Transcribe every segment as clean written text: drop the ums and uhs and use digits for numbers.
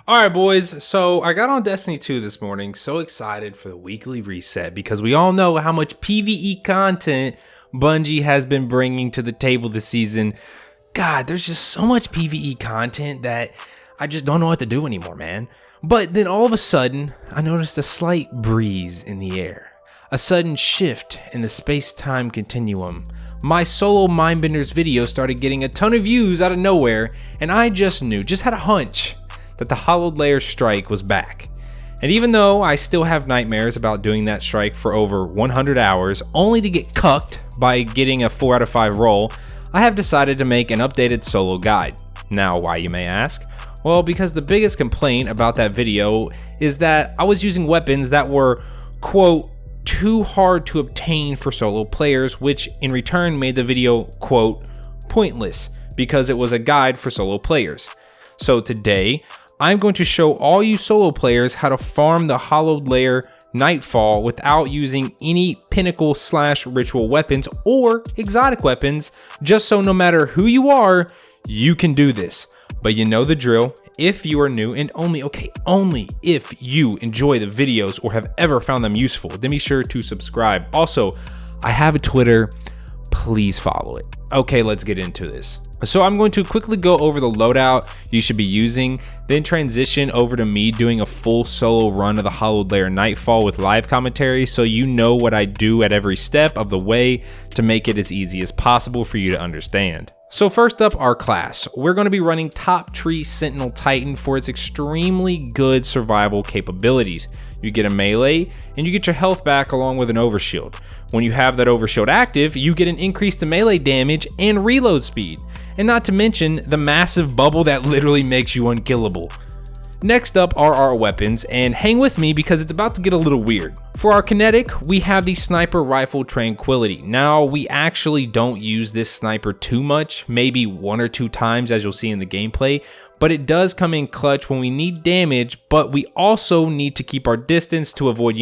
Alright boys, so I got on Destiny 2 this morning, so excited for the weekly reset because we all know how much PvE content Bungie has been bringing to the table this season. God, there's just so much PvE content that I just don't know what to do anymore, man. But then all of a sudden, I noticed a slight breeze in the air. A sudden shift in the space-time continuum. My Solo Mindbenders video started getting a ton of views out of nowhere, and I just had a hunch that the Hollowed Lair strike was back. And even though I still have nightmares about doing that strike for over 100 hours, only to get cucked by getting a 4 out of 5 roll, I have decided to make an updated solo guide. Now, why, you may ask? Well, because the biggest complaint about that video is that I was using weapons that were, quote, too hard to obtain for solo players, which in return made the video, quote, pointless, because it was a guide for solo players. So today, I'm going to show all you solo players how to farm the Hollowed Lair Nightfall without using any pinnacle/ritual weapons or exotic weapons, just so no matter who you are, you can do this. But you know the drill. If you are new, and only if you enjoy the videos or have ever found them useful, then be sure to subscribe. Also, I have a Twitter. Please follow it. Okay, let's get into this. So I'm going to quickly go over the loadout you should be using, then transition over to me doing a full solo run of the Hollowed Lair Nightfall with live commentary, so you know what I do at every step of the way to make it as easy as possible for you to understand. So first up, our class. We're going to be running Top Tree Sentinel Titan for its extremely good survival capabilities. You get a melee, and you get your health back along with an overshield. When you have that overshield active, you get an increase to melee damage and reload speed, and not to mention the massive bubble that literally makes you unkillable. Next up are our weapons, and hang with me because it's about to get a little weird. For our kinetic, we have the Sniper Rifle Tranquility. Now, we actually don't use this sniper too much, maybe 1 or 2 times as you'll see in the gameplay, but it does come in clutch when we need damage, but we also need to keep our distance to avoid,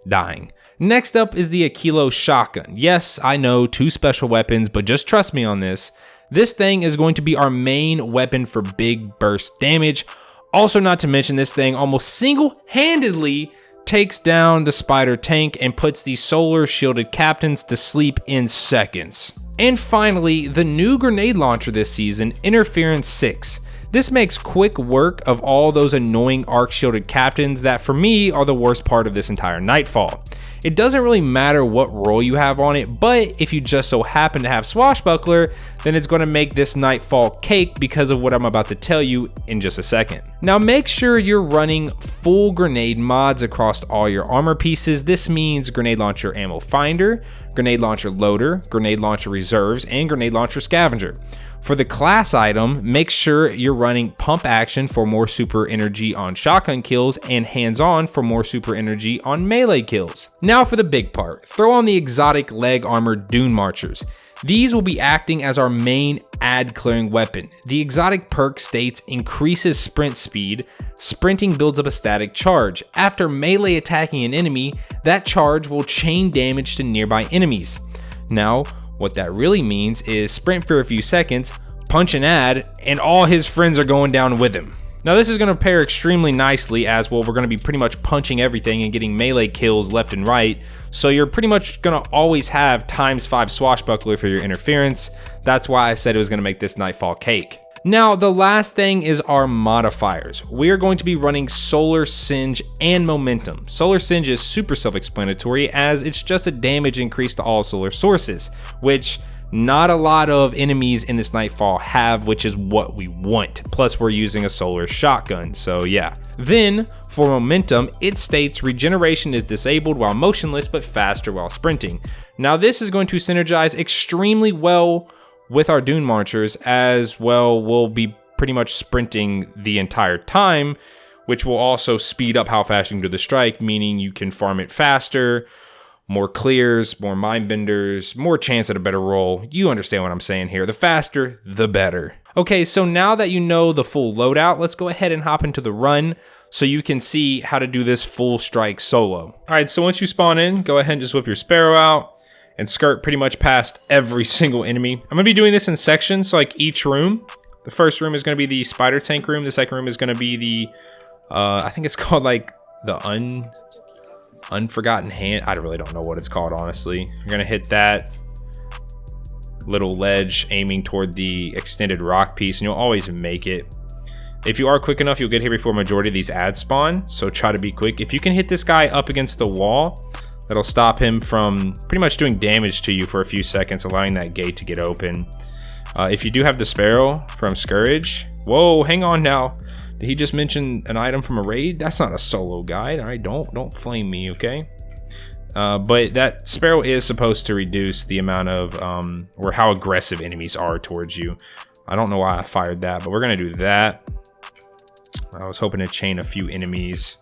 dying. Next up is the Aquilo Shotgun. Yes, I know, 2 special weapons, but just trust me on this. This thing is going to be our main weapon for big burst damage. Also, not to mention, this thing almost single-handedly takes down the spider tank and puts the solar shielded captains to sleep in seconds. And finally, the new grenade launcher this season, Interference 6. This makes quick work of all those annoying arc shielded captains that for me are the worst part of this entire Nightfall. It doesn't really matter what role you have on it, but if you just so happen to have Swashbuckler, then it's going to make this Nightfall cake because of what I'm about to tell you in just a second. Now make sure you're running full grenade mods across all your armor pieces. This means Grenade Launcher Ammo Finder, Grenade Launcher Loader, Grenade Launcher Reserves, and Grenade Launcher Scavenger. For the class item, make sure you're running Pump Action for more super energy on shotgun kills and Hands On for more super energy on melee kills. Now for the big part, throw on the exotic leg armor Dune Marchers. These will be acting as our main ad clearing weapon. The exotic perk states increases sprint speed. Sprinting builds up a static charge. After melee attacking an enemy, that charge will chain damage to nearby enemies. Now, what that really means is sprint for a few seconds, punch an ad, and all his friends are going down with him. Now this is going to pair extremely nicely as well. We're going to be pretty much punching everything and getting melee kills left and right. So you're pretty much going to always have ×5 Swashbuckler for your interference. That's why I said it was going to make this Nightfall cake. Now, the last thing is our modifiers. We are going to be running Solar Singe and Momentum. Solar Singe is super self-explanatory as it's just a damage increase to all solar sources, which not a lot of enemies in this Nightfall have, which is what we want. Plus, we're using a solar shotgun, so yeah. Then, for Momentum, it states regeneration is disabled while motionless, but faster while sprinting. Now, this is going to synergize extremely well with our Dune Marchers, as well we'll be pretty much sprinting the entire time, which will also speed up how fast you can do the strike, meaning you can farm it faster, more clears, more mindbenders, more chance at a better roll. You understand what I'm saying here. The faster, the better. Okay, so now that you know the full loadout, let's go ahead and hop into the run so you can see how to do this full strike solo. All right, so once you spawn in, go ahead and just whip your Sparrow out and skirt pretty much past every single enemy. I'm gonna be doing this in sections, so like each room, The first room is going to be the spider tank room. The second room is going to be the, I think it's called like the Unforgotten Hand. I really don't know what it's called, honestly. You're going to hit that little ledge aiming toward the extended rock piece, and you'll always make it. If you are quick enough, you'll get here before majority of these ads spawn, so try to be quick. If you can hit this guy up against the wall, that'll stop him from pretty much doing damage to you for a few seconds, allowing that gate to get open. If you do have the Sparrow from Scourge, whoa, hang on now. Did he just mention an item from a raid? That's not a solo guide, all right? Don't flame me, okay? But that Sparrow is supposed to reduce the amount of, or how aggressive enemies are towards you. I don't know why I fired that, but we're gonna do that. I was hoping to chain a few enemies,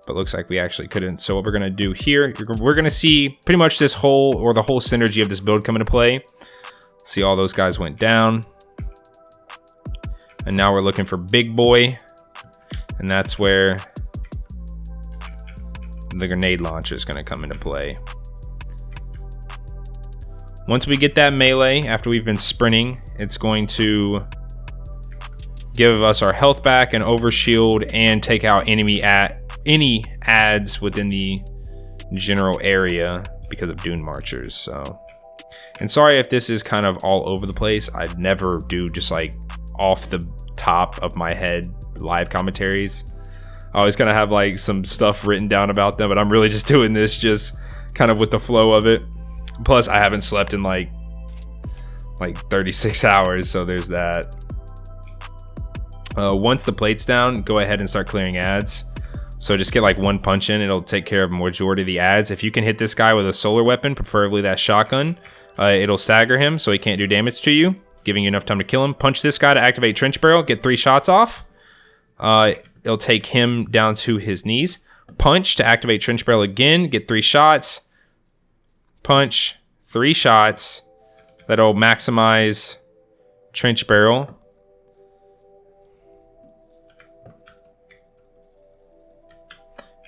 but looks like we actually couldn't. So what we're gonna do here, we're gonna see pretty much this whole, or the whole synergy of this build come into play. See, all those guys went down. And now we're looking for Big Boy. And that's where the grenade launcher is gonna come into play. Once we get that melee, after we've been sprinting, it's going to give us our health back and overshield and take out any ads within the general area because of Dune Marchers. So, and sorry if this is kind of all over the place. I'd never do just like off the top of my head live commentaries. I always kind of have like some stuff written down about them, but I'm really just doing this just kind of with the flow of it. Plus I haven't slept in like 36 hours, so there's that. Once the plate's down, go ahead and start clearing ads. So just get like one punch in, it'll take care of a majority of the ads. If you can hit this guy with a solar weapon, preferably that shotgun, it'll stagger him so he can't do damage to you, giving you enough time to kill him. Punch this guy to activate Trench Barrel, get 3 shots off. It'll take him down to his knees. Punch to activate Trench Barrel again, get 3 shots. Punch, 3 shots. That'll maximize Trench Barrel.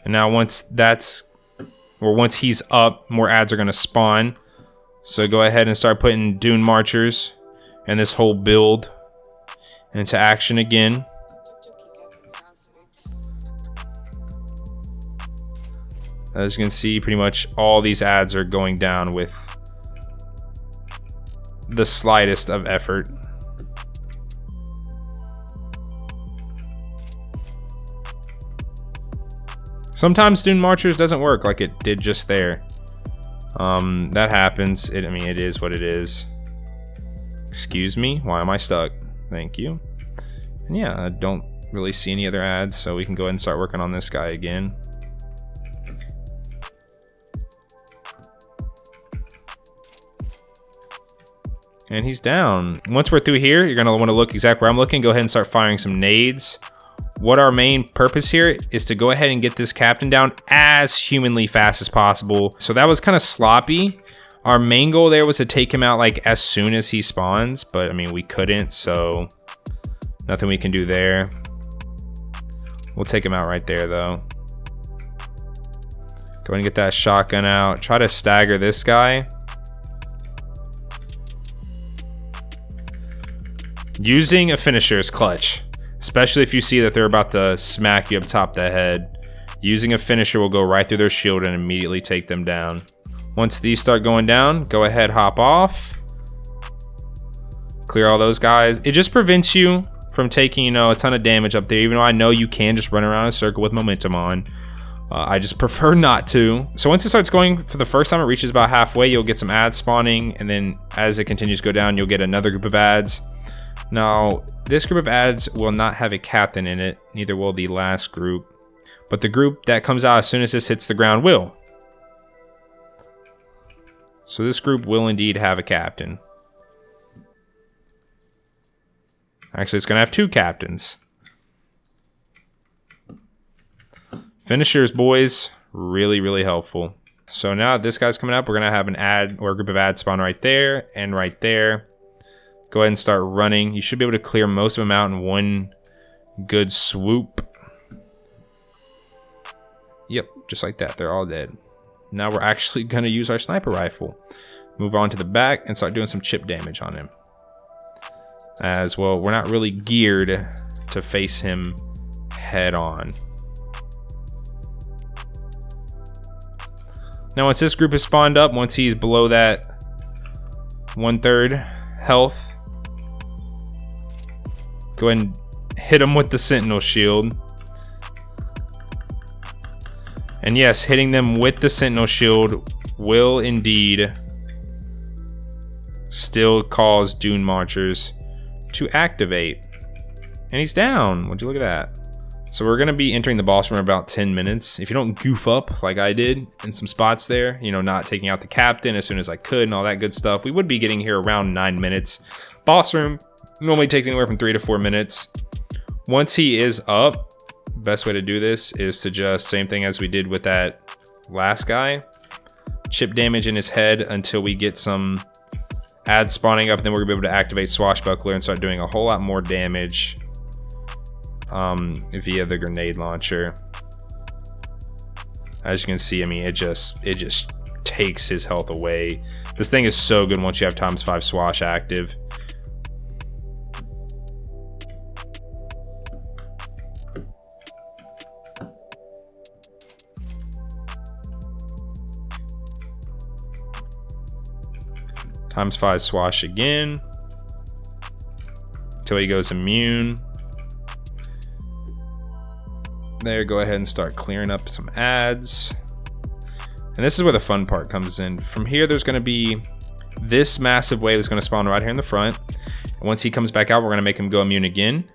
And now once he's up, more ads are going to spawn. So go ahead and start putting Dune Marchers and this whole build into action again. As you can see, pretty much all these ads are going down with the slightest of effort. Sometimes Dune Marchers doesn't work like it did just there. That happens. I mean, it is what it is. Excuse me, why am I stuck? Thank you. And yeah, I don't really see any other ads, so we can go ahead and start working on this guy again. And he's down. Once we're through here, you're gonna wanna look exactly where I'm looking. Go ahead and start firing some nades. What our main purpose here is to go ahead and get this captain down as humanly fast as possible. So that was kind of sloppy. Our main goal there was to take him out like as soon as he spawns, but I mean, we couldn't, so nothing we can do there. We'll take him out right there though. Go ahead and get that shotgun out. Try to stagger this guy. Using a finisher is clutch, especially if you see that they're about to smack you up top of the head. Using a finisher will go right through their shield and immediately take them down. Once these start going down, go ahead, hop off. Clear all those guys. It just prevents you from taking, you know, a ton of damage up there, even though I know you can just run around in a circle with momentum on. I just prefer not to. So once it starts going for the first time, it reaches about halfway, you'll get some ads spawning, and then as it continues to go down, you'll get another group of ads. Now, this group of ads will not have a captain in it, neither will the last group, but the group that comes out as soon as this hits the ground will. So this group will indeed have a captain. Actually, it's going to have 2 captains. Finishers, boys, really, really helpful. So now this guy's coming up, we're going to have an ad or a group of ads spawn right there and right there. Go ahead and start running. You should be able to clear most of them out in one good swoop. Yep, just like that. They're all dead. Now we're actually going to use our sniper rifle. Move on to the back and start doing some chip damage on him. as well. We're not really geared to face him head on. Now once this group is spawned up, once he's below that 1/3 health, go ahead and hit him with the Sentinel Shield. And yes, hitting them with the Sentinel Shield will indeed still cause Dune Marchers to activate. And he's down. Would you look at that? So we're gonna be entering the boss room in about 10 minutes. If you don't goof up like I did in some spots there, you know, not taking out the captain as soon as I could and all that good stuff, we would be getting here around 9 minutes. Boss room normally takes anywhere from 3 to 4 minutes. Once he is up, best way to do this is to just, same thing as we did with that last guy, chip damage in his head until we get some ads spawning up, and then we're gonna be able to activate Swashbuckler and start doing a whole lot more damage via the grenade launcher. As you can see, I mean, it just takes his health away. This thing is so good once you have ×5 swash active. ×5 swash again until he goes immune. There, go ahead and start clearing up some ads. And this is where the fun part comes in. From here, there's going to be this massive wave that's going to spawn right here in the front. And once he comes back out, we're going to make him go immune again.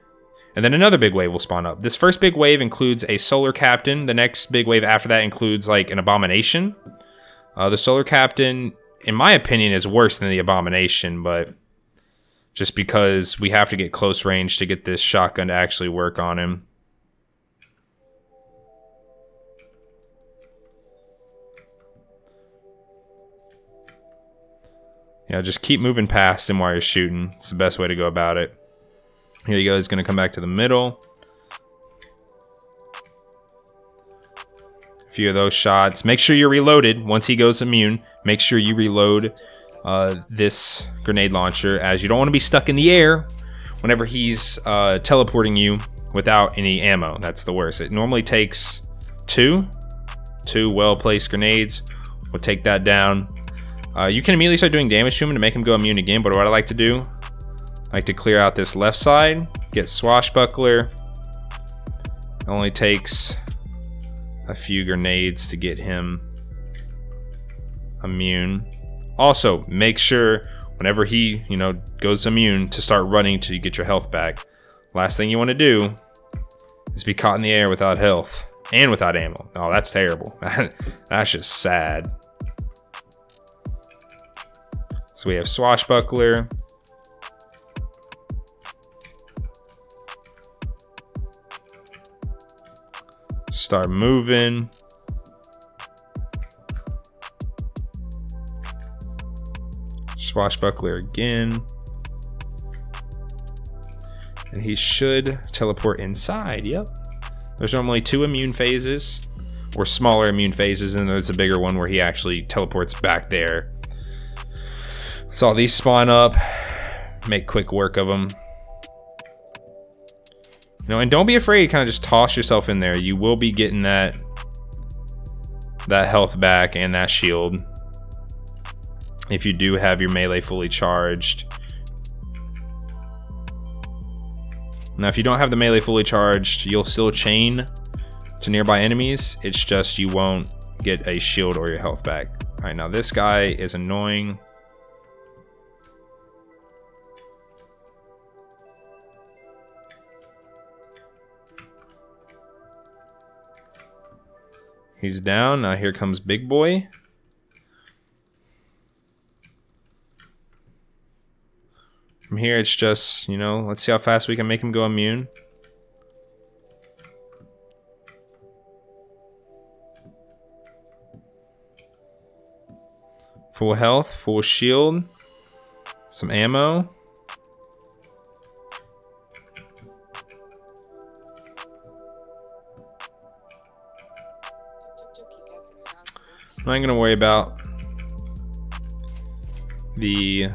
And then another big wave will spawn up. This first big wave includes a solar captain. The next big wave after that includes like an abomination. The solar captain, in my opinion, is worse than the abomination, but just because we have to get close range to get this shotgun to actually work on him. You know, just keep moving past him while you're shooting. It's the best way to go about it. Here you go. He's going to come back to the middle. A few of those shots. Make sure you're reloaded once he goes immune. Make sure you reload this grenade launcher, as you don't want to be stuck in the air whenever he's teleporting you without any ammo. That's the worst. It normally takes two well-placed grenades. We'll take that down. You can immediately start doing damage to him to make him go immune again, but what I like to do, I like to clear out this left side, get Swashbuckler. It only takes a few grenades to get him immune. Also, make sure whenever he, you know, goes immune to start running till you get your health back. Last thing you want to do is be caught in the air without health and without ammo. Oh, that's terrible. That's just sad. So we have Swashbuckler. Start moving. Swashbuckler again. And he should teleport inside. Yep. There's normally 2 immune phases, or smaller immune phases, and there's a bigger one where he actually teleports back there. So all these spawn up, make quick work of them. You know, and don't be afraid to kind of just toss yourself in there. You will be getting that health back and that shield if you do have your melee fully charged. Now, if you don't have the melee fully charged, you'll still chain to nearby enemies. It's just you won't get a shield or your health back. All right, now this guy is annoying. He's down. Now here comes Big Boy. From here, it's just, you know, let's see how fast we can make him go immune. Full health, full shield, some ammo. I'm not gonna worry about the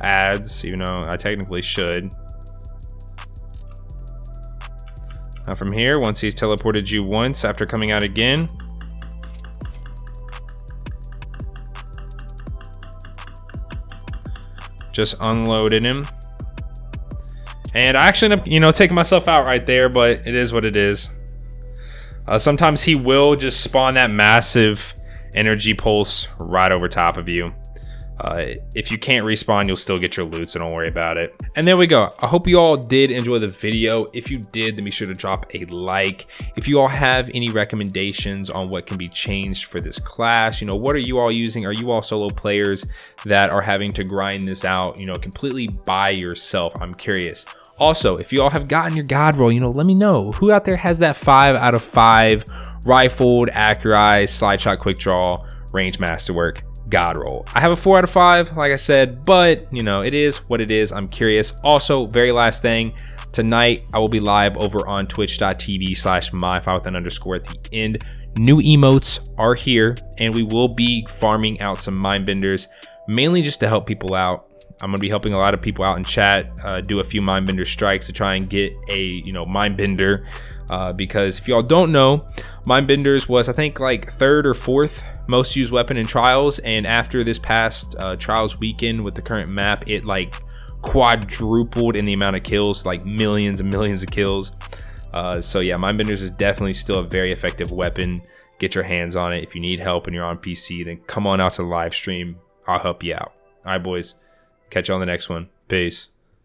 ads, even though I technically should. Now from here, once he's teleported you once after coming out again, just unloaded him. And I actually end up, taking myself out right there, but it is what it is. Sometimes he will just spawn that massive energy pulse right over top of you. If you can't respawn, you'll still get your loot, so don't worry about it. And there we go. I hope you all did enjoy the video. If you did, then be sure to drop a like. If you all have any recommendations on what can be changed for this class, what are you all using? Are you all solo players that are having to grind this out, completely by yourself? I'm curious. Also, if you all have gotten your God roll, let me know. Who out there has that 5 out of 5 rifled, accurized, slide shot, quick draw, range masterwork God roll? I have a 4 out of 5, like I said, but it is what it is. I'm curious. Also, very last thing, tonight I will be live over on twitch.tv/myfi with an underscore at the end. New emotes are here, and we will be farming out some Mindbenders, mainly just to help people out. I'm gonna be helping a lot of people out in chat, do a few Mindbender strikes to try and get a Mindbender, because if y'all don't know, Mindbenders was I think like 3rd or 4th most used weapon in Trials, and after this past Trials weekend with the current map, it like quadrupled in the amount of kills, like millions and millions of kills. So yeah, Mindbenders is definitely still a very effective weapon. Get your hands on it. If you need help and you're on PC, then come on out to the live stream. I'll help you out. All right, boys. Catch you on the next one. Peace.